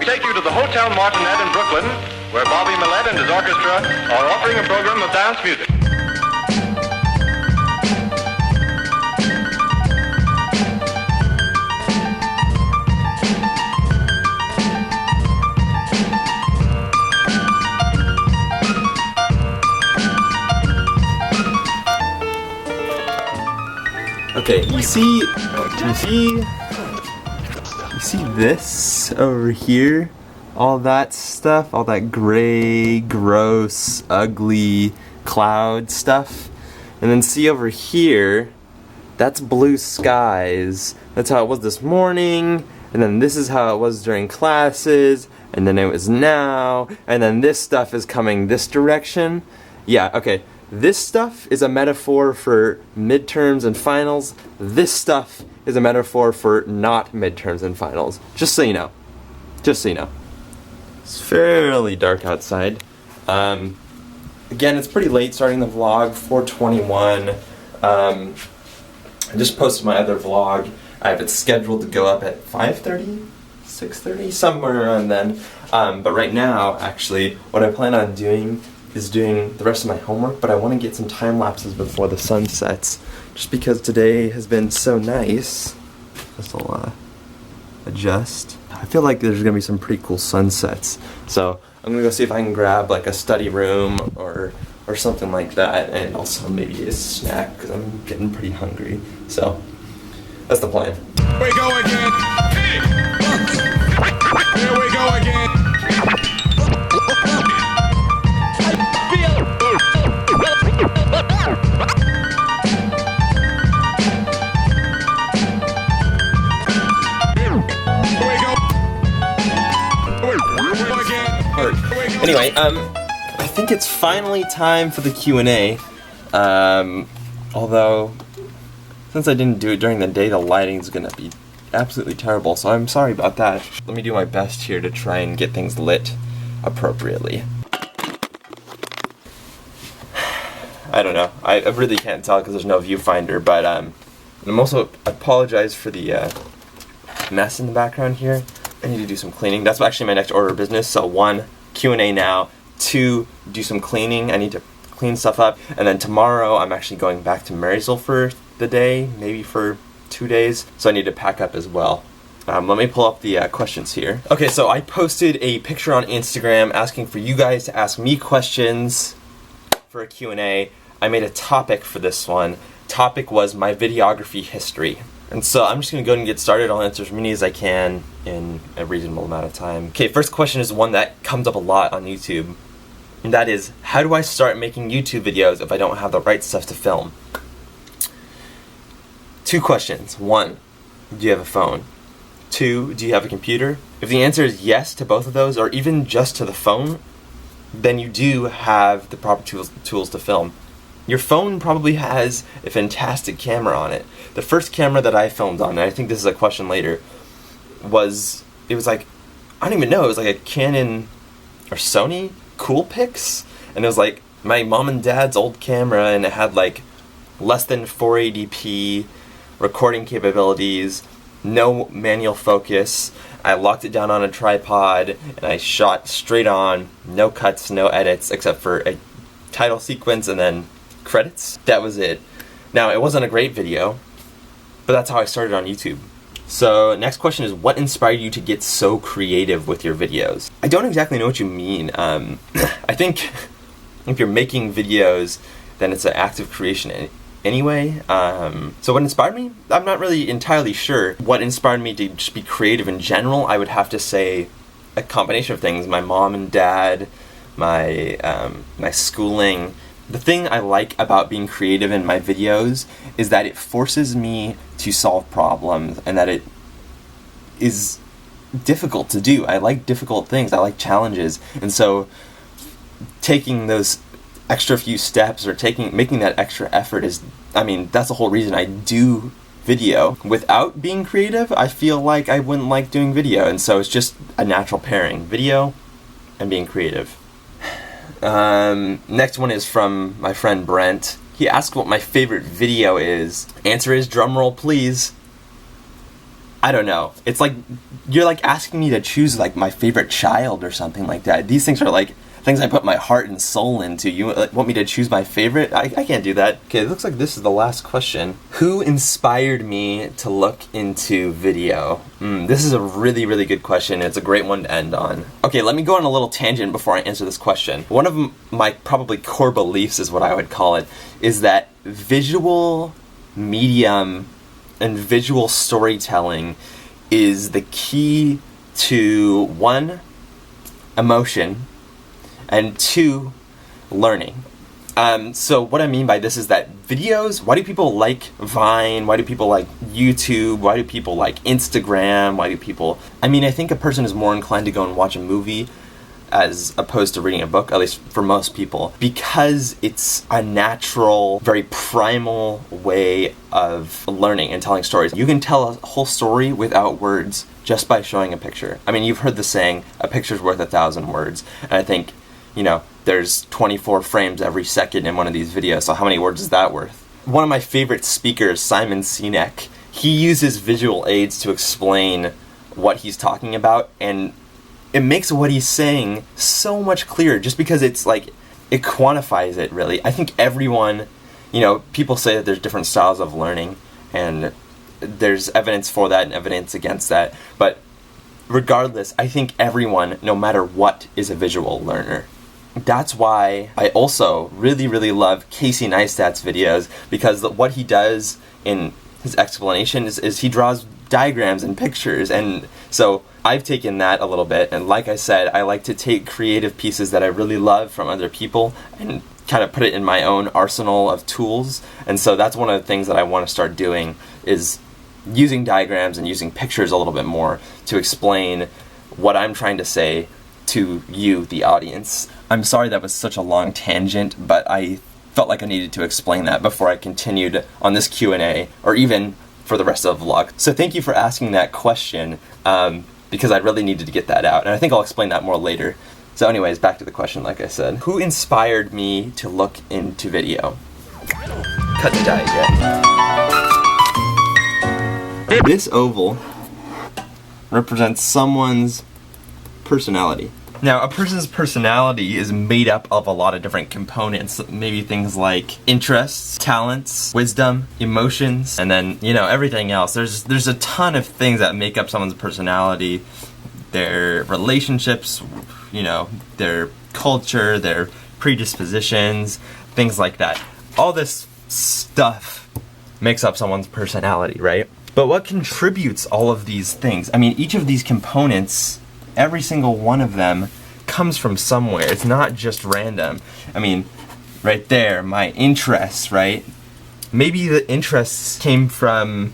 take you to the Hotel Martinet in Brooklyn, where Bobby Millett and his orchestra are offering a program of dance music. Okay, you see this over here? All that stuff, all that gray, gross, ugly cloud stuff. And then see over here, that's blue skies. That's how it was this morning. And then this is how it was during classes. And then it was now. And then this stuff is coming this direction. Yeah, okay. This stuff is a metaphor for midterms and finals. This stuff is a metaphor for not midterms and finals. Just so you know. Just so you know. It's fairly dark outside. Again, it's pretty late starting the vlog, 4:21. I just posted my other vlog. I have it scheduled to go up at 5:30, 6:30, somewhere around then. But right now, actually, what I plan on doing is doing the rest of my homework, but I want to get some time lapses before the sun sets, just because today has been so nice. This will adjust. I feel like there's gonna be some pretty cool sunsets, so I'm gonna go see if I can grab like a study room or something like that, and also maybe a snack because I'm getting pretty hungry. So that's the plan. Here we go again. Here we go again. Anyway, I think it's finally time for the Q&A. Although, since I didn't do it during the day, the lighting's gonna be absolutely terrible, so I'm sorry about that. Let me do my best here to try and get things lit appropriately. I don't know. I really can't tell because there's no viewfinder, but I'm also apologize for the mess in the background here. I need to do some cleaning. That's actually my next order of business. So 1, Q&A now. 2, do some cleaning. I need to clean stuff up. And then tomorrow I'm actually going back to Marysville for the day, maybe for 2 days. So I need to pack up as well. Let me pull up the questions here. Okay, so I posted a picture on Instagram asking for you guys to ask me questions for a Q&A. I made a topic for this one. Topic was my videography history. And so I'm just going to go ahead and get started. I'll answer as many as I can in a reasonable amount of time. Okay, first question is one that comes up a lot on YouTube. And that is, how do I start making YouTube videos if I don't have the right stuff to film? 2 questions. 1, do you have a phone? 2, do you have a computer? If the answer is yes to both of those, or even just to the phone, then you do have the proper tools to film. Your phone probably has a fantastic camera on it. The first camera that I filmed on, and I think this is a question later, it was like, I don't even know, it was like a Canon or Sony Coolpix, and it was like my mom and dad's old camera, and it had like less than 480p recording capabilities, no manual focus. I locked it down on a tripod, and I shot straight on, no cuts, no edits, except for a title sequence and then credits. That was it. Now, it wasn't a great video, but that's how I started on YouTube. So, next question is, what inspired you to get so creative with your videos? I don't exactly know what you mean. I think if you're making videos, then it's an act of creation anyway. So what inspired me? I'm not really entirely sure. What inspired me to just be creative in general, I would have to say a combination of things. My mom and dad, my schooling. The thing I like about being creative in my videos is that it forces me to solve problems, and that it is difficult to do. I like difficult things. I like challenges. And so taking those extra few steps or making that extra effort is, that's the whole reason I do video. Without being creative, I feel like I wouldn't like doing video, and so it's just a natural pairing, video and being creative. Next one is from my friend Brent. He asked what my favorite video is. Answer is, drumroll please. I don't know. It's like you're like asking me to choose like my favorite child or something like that. These things are like things I put my heart and soul into. You want me to choose my favorite? I can't do that. Okay, it looks like this is the last question. Who inspired me to look into video? This is a really, really good question. It's a great one to end on. Okay, let me go on a little tangent before I answer this question. One of my probably core beliefs is what I would call it, is that visual medium and visual storytelling is the key to 1, emotion, and 2, learning. So what I mean by this is that videos, why do people like Vine? Why do people like YouTube? Why do people like Instagram? I think a person is more inclined to go and watch a movie as opposed to reading a book, at least for most people, because it's a natural, very primal way of learning and telling stories. You can tell a whole story without words just by showing a picture. I mean, you've heard the saying, a picture's worth 1,000 words. And I think, there's 24 frames every second in one of these videos, so how many words is that worth? One of my favorite speakers, Simon Sinek, he uses visual aids to explain what he's talking about, and it makes what he's saying so much clearer just because it's like, it quantifies it really. I think everyone, people say that there's different styles of learning, and there's evidence for that and evidence against that, but regardless, I think everyone, no matter what, is a visual learner. That's why I also really, really love Casey Neistat's videos, because what he does in his explanation is he draws diagrams and pictures, and so I've taken that a little bit, and like I said, I like to take creative pieces that I really love from other people and kind of put it in my own arsenal of tools, and so that's one of the things that I want to start doing, is using diagrams and using pictures a little bit more to explain what I'm trying to say to you, the audience. I'm sorry that was such a long tangent, but I felt like I needed to explain that before I continued on this Q&A, or even for the rest of the vlog. So thank you for asking that question, because I really needed to get that out, and I think I'll explain that more later. So anyways, back to the question, like I said. Who inspired me to look into video? Cut the diagram. This oval represents someone's personality. Now, a person's personality is made up of a lot of different components, maybe things like interests, talents, wisdom, emotions, and then, everything else. There's a ton of things that make up someone's personality. Their relationships, their culture, their predispositions, things like that. All this stuff makes up someone's personality, right? But what contributes all of these things? I mean, each of these components, every single one of them comes from somewhere. It's not just random. I mean, right there, my interests, right? Maybe the interests came from,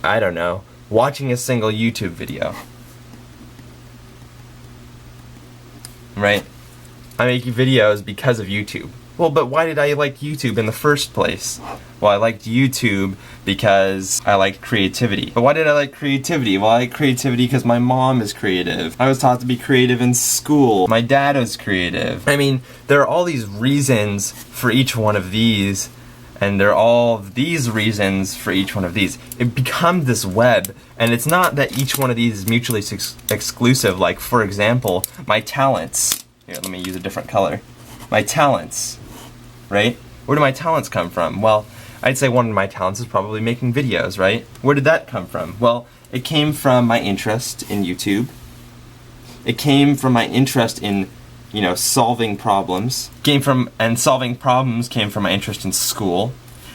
I don't know, watching a single YouTube video. Right? I make videos because of YouTube. Well, but why did I like YouTube in the first place? Well, I liked YouTube because I liked creativity. But why did I like creativity? Well, I like creativity because my mom is creative. I was taught to be creative in school. My dad was creative. I mean, there are all these reasons for each one of these, and there are all these reasons for each one of these. It becomes this web, and it's not that each one of these is mutually exclusive. Like, for example, my talents. Here, let me use a different color. My talents. Right? Where do my talents come from? Well, I'd say one of my talents is probably making videos, right? Where did that come from? Well, it came from my interest in YouTube. It came from my interest in, solving problems. Solving problems came from my interest in school.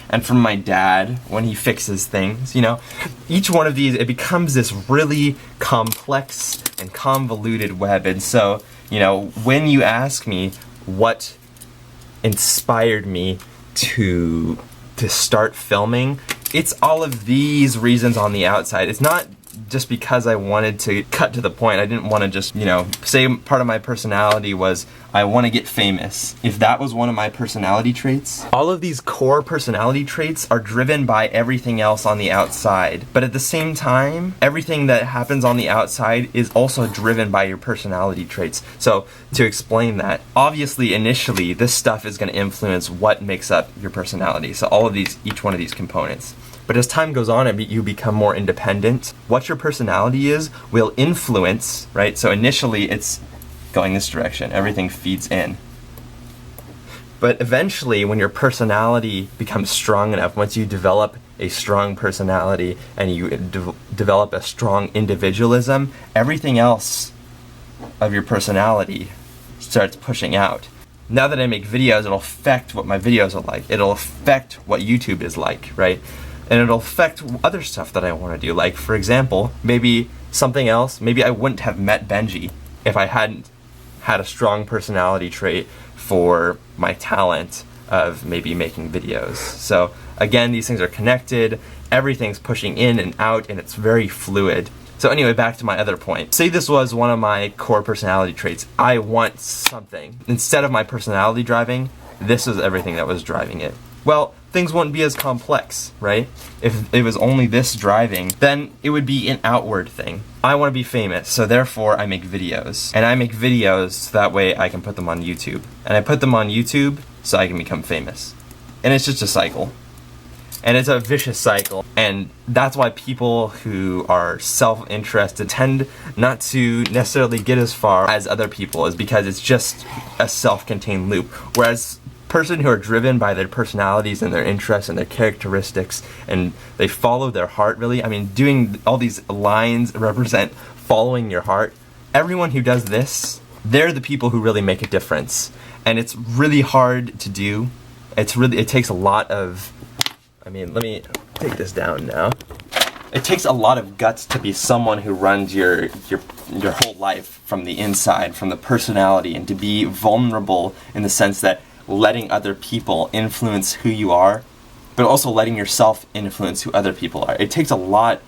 And from my dad, when he fixes things, Each one of these, it becomes this really complex and convoluted web. And so, when you ask me what inspired me to start filming, it's all of these reasons on the outside. It's not just because I wanted to cut to the point. I didn't want to just, say part of my personality was I want to get famous. If that was one of my personality traits, all of these core personality traits are driven by everything else on the outside. But at the same time, everything that happens on the outside is also driven by your personality traits. So to explain that, obviously initially this stuff is going to influence what makes up your personality. So all of these, each one of these components. But as time goes on and you become more independent, what your personality is will influence, right? So initially it's going this direction, everything feeds in. But eventually, when your personality becomes strong enough, once you develop a strong personality and you develop a strong individualism, everything else of your personality starts pushing out. Now that I make videos, it'll affect what my videos are like. It'll affect what YouTube is like, right? And it'll affect other stuff that I want to do. Like, for example, maybe something else, maybe I wouldn't have met Benji if I hadn't had a strong personality trait for my talent of maybe making videos. So again, these things are connected, everything's pushing in and out, and it's very fluid. So anyway, back to my other point. Say this was one of my core personality traits. I want something. Instead of my personality driving, this was everything that was driving it. Well, things wouldn't be as complex, right? If it was only this driving, then it would be an outward thing. I want to be famous, so therefore I make videos. And I make videos so that way I can put them on YouTube. And I put them on YouTube so I can become famous. And it's just a cycle. And it's a vicious cycle. And that's why people who are self-interested tend not to necessarily get as far as other people, is because it's just a self-contained loop. Whereas person who are driven by their personalities and their interests and their characteristics, and they follow their heart, really. I mean, doing all these lines represent following your heart. Everyone who does this, they're the people who really make a difference. And it's really hard to do. It takes a lot of, let me take this down now. It takes a lot of guts to be someone who runs your whole life from the inside, from the personality, and to be vulnerable in the sense that letting other people influence who you are, but also letting yourself influence who other people are. It takes a lot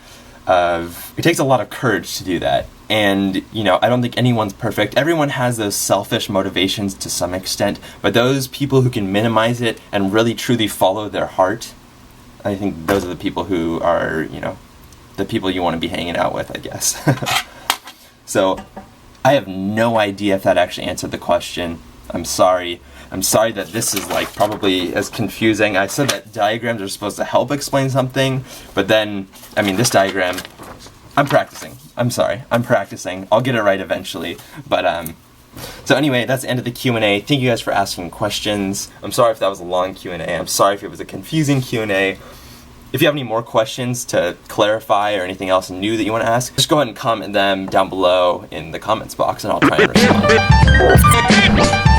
of courage to do that. And, I don't think anyone's perfect. Everyone has those selfish motivations to some extent, but those people who can minimize it and really truly follow their heart, I think those are the people who are, the people you want to be hanging out with, I guess. So, I have no idea if that actually answered the question. I'm sorry. I'm sorry that this is probably as confusing. I said that diagrams are supposed to help explain something, but then, this diagram, I'm practicing. I'm sorry. I'm practicing. I'll get it right eventually. But, so anyway, that's the end of the Q&A. Thank you guys for asking questions. I'm sorry if that was a long Q&A. I'm sorry if it was a confusing Q&A. If you have any more questions to clarify or anything else new that you want to ask, just go ahead and comment them down below in the comments box and I'll try and respond.